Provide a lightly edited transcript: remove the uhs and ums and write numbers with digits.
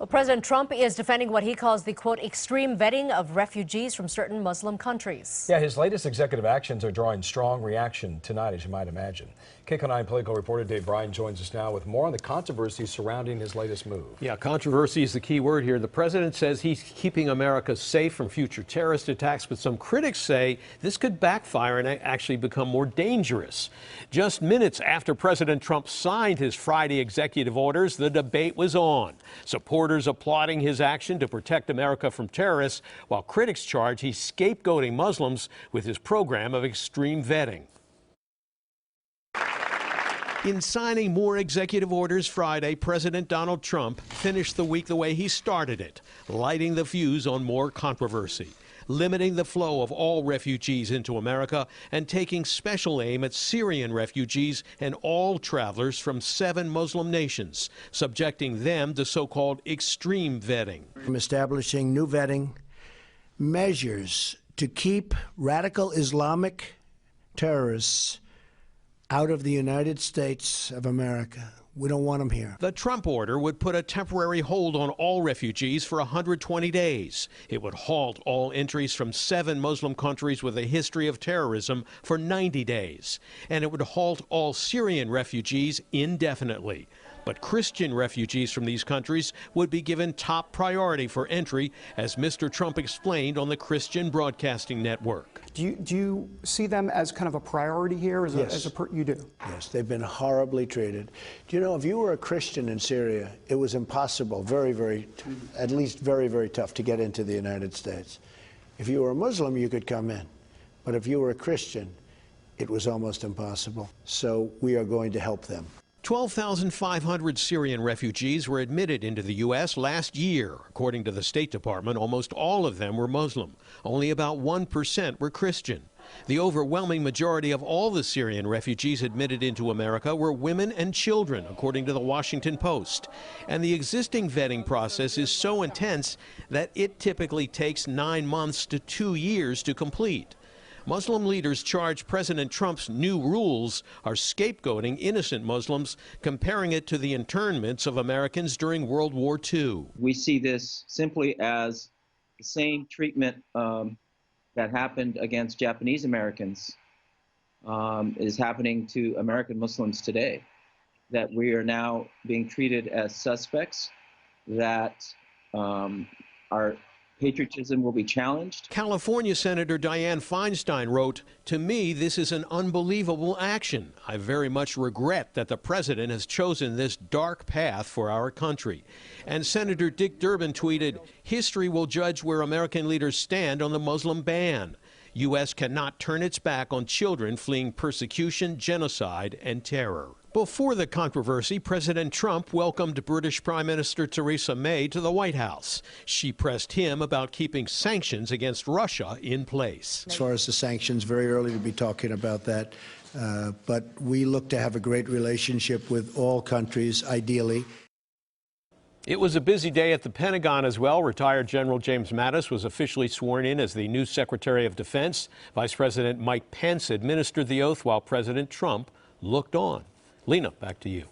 Well, President Trump is defending what he calls the, quote, extreme vetting of refugees from certain Muslim countries. Yeah, his latest executive actions are drawing strong reaction tonight, as you might imagine. KCO9 political reporter Bryan joins us now with more on the controversy surrounding his latest move. Yeah, controversy is the key word here. The president says he's keeping America safe from future terrorist attacks, but some critics say this could backfire and actually become more dangerous. Just minutes after President Trump signed his Friday executive orders, the debate was on. Supporters applauding his action to protect America from terrorists, while critics charge he's scapegoating Muslims with his program of extreme vetting. In signing more executive orders Friday, President Donald Trump finished the week the way he started it, lighting the fuse on more controversy, limiting the flow of all refugees into America, and taking special aim at Syrian refugees and all travelers from 7 Muslim nations, subjecting them to so-called extreme vetting. I'm establishing new vetting measures to keep radical Islamic terrorists out of the United States of America. We don't want them here. The Trump order would put a temporary hold on all refugees for 120 days. It would halt all entries from 7 Muslim countries with a history of terrorism for 90 days. And it would halt all Syrian refugees indefinitely. But Christian refugees from these countries would be given top priority for entry, as Mr. Trump explained on the Christian Broadcasting Network. Do you see them as kind of a priority here? Yes. You do? Yes, they've been horribly treated. Do you know, if you were a Christian in Syria, it was impossible, at least very, very tough to get into the United States. If you were a Muslim, you could come in. But if you were a Christian, it was almost impossible. So we are going to help them. 12,500 Syrian refugees were admitted into the U.S. last year. According to the State Department, almost all of them were Muslim. Only about 1% were Christian. The overwhelming majority of all the Syrian refugees admitted into America were women and children, according to the Washington Post. And the existing vetting process is so intense that it typically takes 9 months to 2 years to complete. Muslim leaders charge President Trump's new rules are scapegoating innocent Muslims, comparing it to the internments of Americans during World War II. We see this simply as the same treatment that happened against Japanese Americans is happening to American Muslims today, that we are now being treated as suspects, that our patriotism will be challenged. California Senator Dianne Feinstein wrote, "To me, this is an unbelievable action. I very much regret that the president has chosen this dark path for our country." And Senator Dick Durbin tweeted, "History will judge where American leaders stand on the Muslim ban. U.S. cannot turn its back on children fleeing persecution, genocide, and terror." Before the controversy, President Trump welcomed British Prime Minister Theresa May to the White House. She pressed him about keeping sanctions against Russia in place. As far as the sanctions, very early to be talking about that. But we look to have a great relationship with all countries, ideally. It was a busy day at the Pentagon as well. Retired General James Mattis was officially sworn in as the new Secretary of Defense. Vice President Mike Pence administered the oath while President Trump looked on. Lena, back to you.